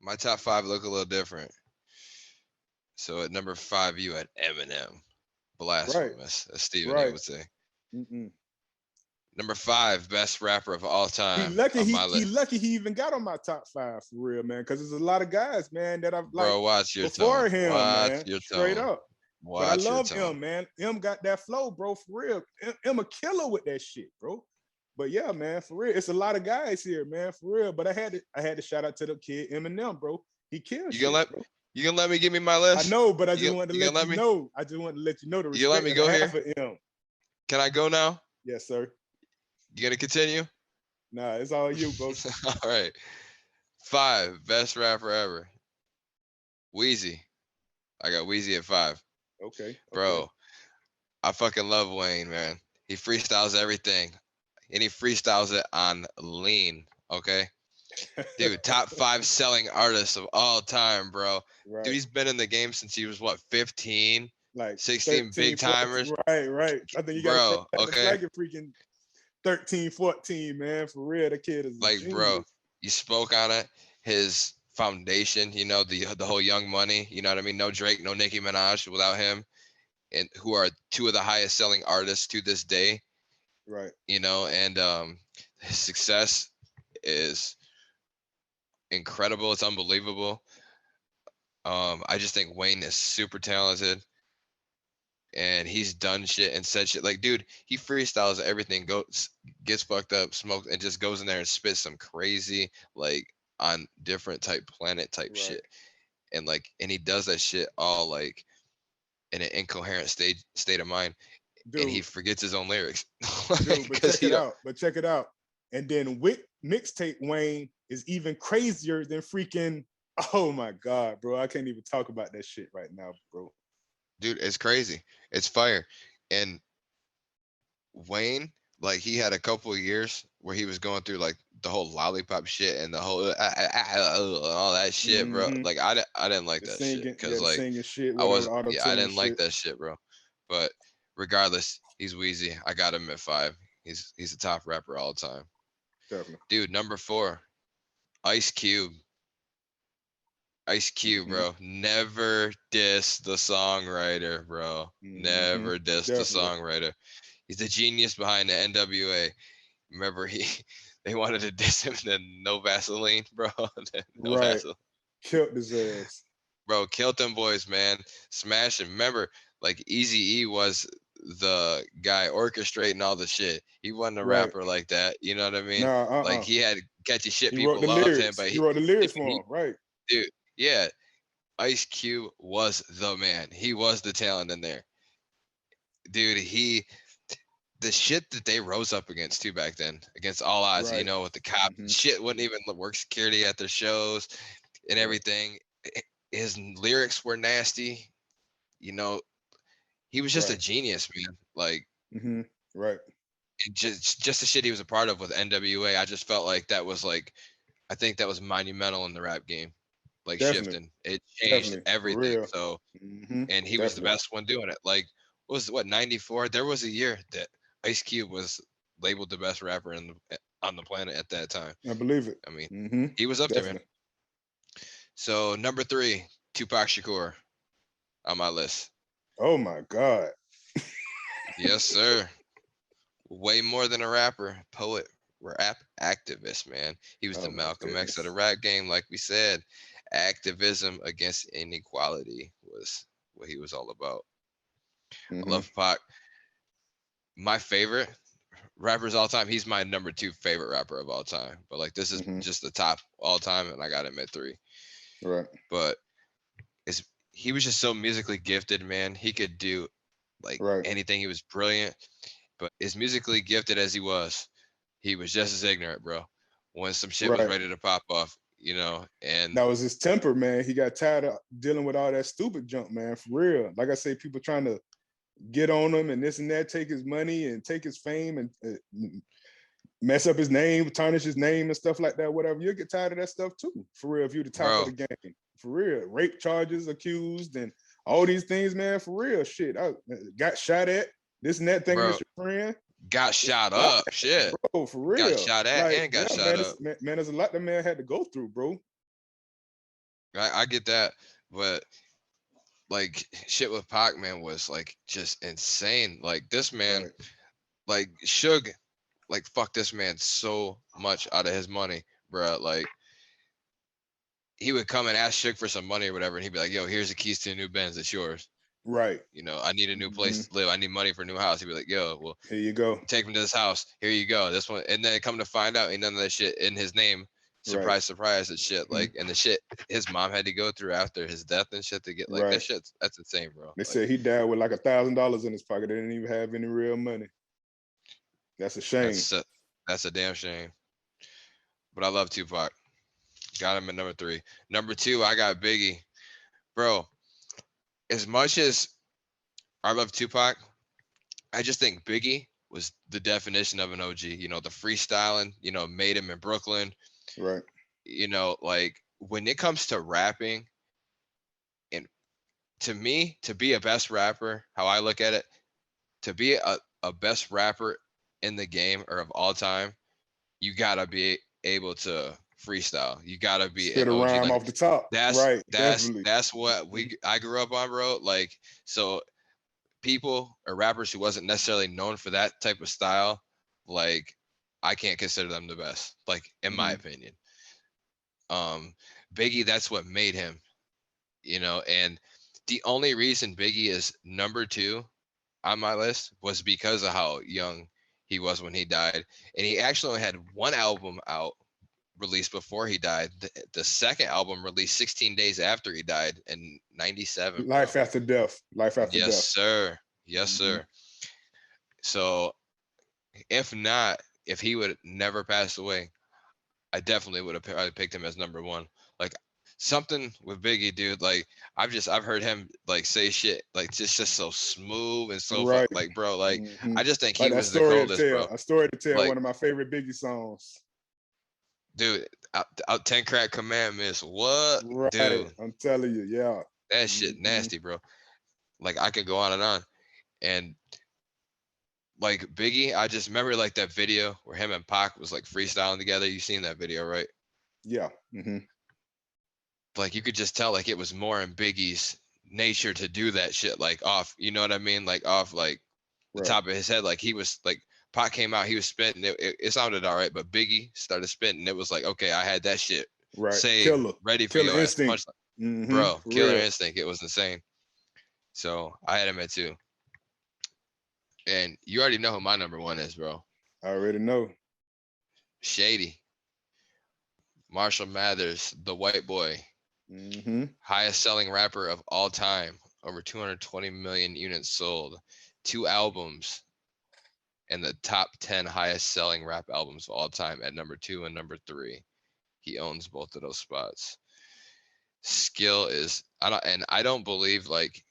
My top 5 look a little different. So at number 5, you had Eminem. Right, Blasphemous, as Stephen A right. would say. Mm-mm. Number 5, best rapper of all He time lucky on my he list. lucky he even got on my top five for real, man. Because there's a lot of guys, man, that I've liked Bro, watch your before tone. him, Watch man. your Straight tone. up. But I Watch your love tone. M, man. M got that flow, bro, for real. M a killer with that shit, bro. But yeah, man, for real, it's a lot of guys here, man, for real. But I had to shout out to the kid Eminem, bro. He killed You gonna shit, let bro. you gonna let me give me my I list? know, but I just You wanted to you gonna let let you me? know. I just wanted to let you know the You gonna let respect me that I go have here? for M. Can I go now? Yes, sir. You gonna continue? Nah, it's all you, bro. All right. 5, best rapper ever. Wheezy. I got Wheezy at 5. Okay, okay. Bro, I fucking love Wayne, man. He freestyles everything. And he freestyles it on lean. Okay. Dude, top 5 selling artist of all time, bro. Dude, Right. he's been in the game since he was what, 15, Like 16 13, big 14. timers, Right, right. I think you got to throw bro. back the Okay. flag at freaking 13, 14, man. For real, the kid is a Like, bro, genius. you spoke on it. His foundation, the whole Young Money, you know what I mean? No Drake, no Nicki Minaj without him, and who are two of the highest selling artists to this day, Right. and his success is incredible. It's unbelievable. I just think Wayne is super talented, and he's done shit and said shit. Like, dude, he freestyles everything, goes, gets fucked up, smokes, and just goes in there and spits some crazy, like, on different type planet type Right. shit. And he does that shit all like in an incoherent state of mind, and he Dude, forgets his own lyrics, dude, but because check he it don't. out. But check it out. And then with mixtape Wayne is even crazier than freaking. Oh my God, bro. I can't even talk about that shit right now, bro. Dude, it's crazy. It's fire. And Wayne, like, he had a couple of years where he was going through like the whole lollipop shit and the whole all that shit, bro. Mm-hmm. Like, I didn't like The that shit singing, yeah, because, the like, singing shit, I whatever, was auto yeah, I tune didn't like shit. that shit, bro. But regardless, he's Wheezy. I got him at 5. He's the top rapper all time. Definitely. Dude, number 4, Ice Cube. Ice Cube, Mm-hmm. bro. Never diss the songwriter, bro. Mm-hmm. Never diss the Definitely. songwriter. He's the genius behind the NWA. Remember, they wanted to diss him, then no Vaseline, bro. No Right. Vaseline. Killed his ass. Bro, killed them boys, man. Smash him. Remember, like, Easy E was the guy orchestrating all the shit. He wasn't a Right. rapper like that. You know what I mean? Nah, Like, he had catchy shit. He wrote People the loved him, lyrics. but He wrote the lyrics he for him. Right. dude, yeah. Ice Cube was the man. He was the talent in there. Dude, the shit that they rose up against too back then, against all odds, Right. with the cops and Mm-hmm. shit, wouldn't even work security at their shows and Right. everything. His lyrics were nasty. You know, he was just a Right. genius, man. Like, Mm-hmm. Right. just the shit he was a part of with NWA. I just felt like that was like, I think that was monumental in the rap game, like Definitely. shifting. It changed Definitely. For everything. real. So, Mm-hmm. and he was the Definitely. best one doing it. Like, what 94? There was a year that Ice Cube was labeled the best rapper on the planet at that time. I believe it. I mean, Mm-hmm. he was up there, man. Definitely. So number 3, Tupac Shakur on my list. Oh my God. Yes, sir. Way more than a rapper, poet, rap activist, man. He was the Oh my Malcolm X of the goodness. rap game, like we said. Activism against inequality was what he was all about. I Mm-hmm. love Pac. My favorite rappers all time. He's my number 2 favorite rapper of all time. But, like, this is Mm-hmm. just the top all time, and I got him at 3. Right. But he was just so musically gifted, man. He could do like Right. anything. He was brilliant. But as musically gifted as he was just as ignorant, bro. When some shit was Right. ready to pop off, and That was his temper, man. He got tired of dealing with all that stupid junk, man. For real. Like I say, people trying to get on him and this and that, take his money and take his fame and mess up his name, tarnish his name and stuff like that, whatever. You'll get tired of that stuff too, for real, if you're the top of bro, the game. For real. Rape charges accused and all these things, man, for real. Shit. I got shot at, this and that thinking bro, it's your friend. got It's shot a lot, up. Shit, bro, for got real. shot at Like, and got yeah, shot man, up. there's a lot that man had to go through, bro. I get that, but like shit with Pac, man, was like just insane. Like this man, Right. like Suge, like fuck this man so much out of his money, bro. Like he would come and ask Suge for some money or whatever, and he'd be like, "Yo, here's the keys to a new Benz. It's yours. Right. You know, I need a new Hmm. place to live. I need money for a new house." He'd be like, "Yo, well, Here you go. take him to this house. Here you go. This one." And then come to find out, ain't none of that shit in his name. Right. Surprise, surprise, and shit. Hmm. Like, and the shit his mom had to go through after his death and shit to get like that Right. shit. That's insane, bro. They Like, said he died with like $1,000 in his pocket. They didn't even have any real money. That's a shame. that's a damn shame. But I love Tupac. Got him at number 3. Number 2, I got Biggie, bro. As much as I love Tupac, I just think Biggie was the definition of an OG. You know, the freestyling. You know, made him in Brooklyn. Right. You know, like when it comes to rapping, and to me, to be a best rapper, how I look at it, to be a best rapper in the game or of all time, you gotta be able to freestyle. You gotta be an Spit a OG. rhyme Like off the top. that's Right. that's Definitely. that's what Mhm. I grew up on, bro. Like so people or rappers who wasn't necessarily known for that type of style, like I can't consider them the best, like in my Mhm. opinion. Um Biggie, that's what made him, you know, and the only reason Biggie is number 2 on my list was because of how young he was when he died. And he actually only had one album out released before he died. The second album released 16 days after he died in 97, bro. Life after death. Life after Yes, death. sir. Yes, Hmm. sir. So if not, if he would never pass away, I definitely would have picked him as number 1. Like something with Biggie, dude. Like I've heard him like say shit like just so smooth and so Right. like bro. Like Hmm. I just think he Like that was the story to coldest, bro. tell. A story to tell. Like One of my favorite Biggie songs. dude, out 10 crack commandments. What, Right. dude? I'm telling you. Yeah. That shit Hmm. nasty, bro. Like I could go on and on. And like Biggie, I just remember like that video where him and Pac was like freestyling together. You seen that video, right? Yeah. Hmm. Like you could just tell like it was more in Biggie's nature to do that shit like off, you know what I mean? Like off like the Right. top of his head. Like he was like Pac came out, he was spitting. It sounded all right, but Biggie started spitting. It was like, okay, I had that shit Right. saved, Killer. ready for Killer your ass. instinct. Punch, Hmm. bro, For killer real. instinct. It was insane. So I had him at 2. And you already know who my number 1 is, bro. I already know. Shady. Marshall Mathers, the white boy, Hmm. highest selling rapper of all time, over 220 million units sold, 2 albums, and the top 10 highest selling rap albums of all time at number 2 and number 3. He owns both of those spots. Skill is I don't believe like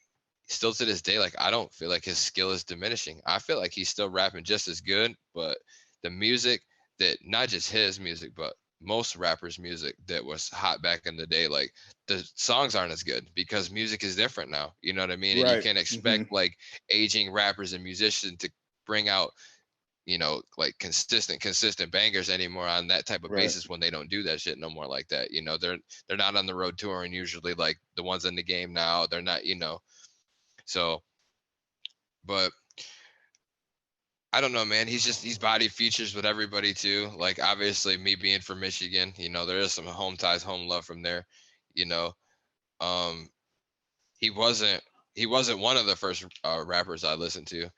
still to this day, like I don't feel like his skill is diminishing. I feel like he's still rapping just as good, but the music that not just his music, but most rappers' music that was hot back in the day, like the songs aren't as good because music is different now. You know what I mean? And you Right. can't Hmm. expect like aging rappers and musicians to bring out, you know, like consistent bangers anymore on that type of Right. basis when they don't do that shit no more like that. You know, they're not on the road touring usually like the ones in the game now. They're not, you know. So, but I don't know, man. He's body features with everybody too. Like obviously, me being from Michigan, you know, there is some home ties, home love from there. You know, um, he wasn't he wasn't one of the first rappers I listened to.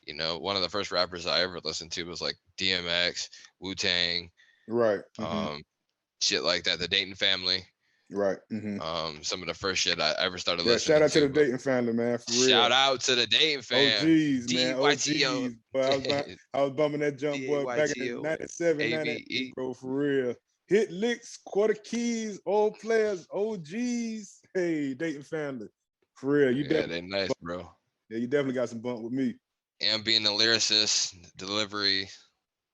You know, one of the first rappers I ever listened to was like DMX, Wu Tang, Right. Hmm. um, shit like that. The Dayton Family, Right. Hmm. some of the first shit I ever started Yeah. Shout listening out to to. the But Dayton family, man. For real. shout out to the Dayton fam, OGs, man. DYTO, OGs. But I was bumping that jump boy back in DYTO, 97, 98, ABE. bro, for real. Hit licks, quarter keys, old players, OGs. Hey, Dayton family. For real. Yeah, they nice, bro. You definitely got some bump with me. And being a lyricist, delivery,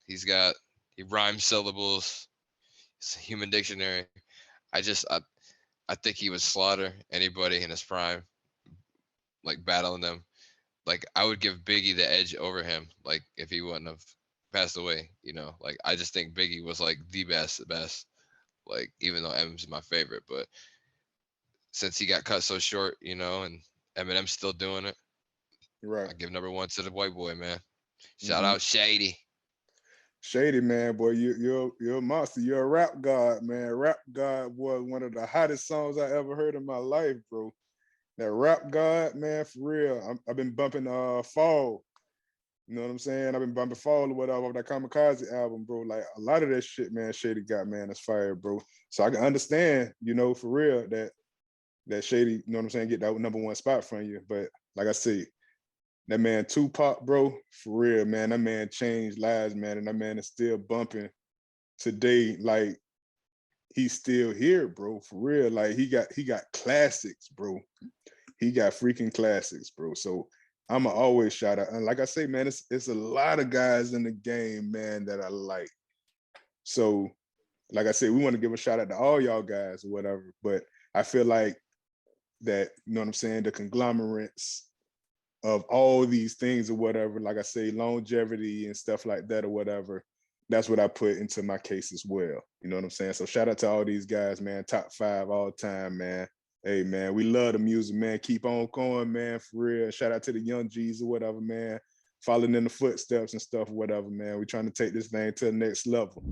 he's got he rhymes syllables. It's a human dictionary. I just I think he would slaughter anybody in his prime, like battling them. Like I would give Biggie the edge over him, like if he wouldn't have passed away, you know. Like I just think Biggie was like the best. Like even though M's my favorite, but since he got cut so short, you know, and Eminem's still doing it. Right. I give number one to the white boy, man. Shout Mm-hmm. out Shady. Shady, man, boy, you're a monster. You're a rap god, man. Rap god was one of the hottest songs I ever heard in my life, bro. That rap god, man, for real. I've been bumping Fall. You know what I'm saying? I've been bumping Fall or whatever, that Kamikaze album, bro. Like a lot of that shit, man, Shady got, man, that's fire, bro. So I can understand, you know, for real, that Shady, you know what I'm saying, get that number one spot from you. But like I said, that man Tupac, bro, for real, man. That man changed lives, man, and that man is still bumping today. Like he's still here, bro, for real. Like he got classics, bro. He got freaking classics, bro. So I'ma always shout out. And like I say, man, it's a lot of guys in the game, man, that I like. So, like I said, we want to give a shout out to all y'all guys or whatever. But I feel like that, you know what I'm saying, the conglomerates of all these things or whatever, like I say, longevity and stuff like that or whatever, that's what I put into my case as well. You know what I'm saying? So shout out to all these guys, man. Top 5 all time, man. Hey, man, we love the music, man. Keep on going, man, for real. Shout out to the young G's or whatever, man. Following in the footsteps and stuff, whatever, man. We're trying to take this thing to the next level.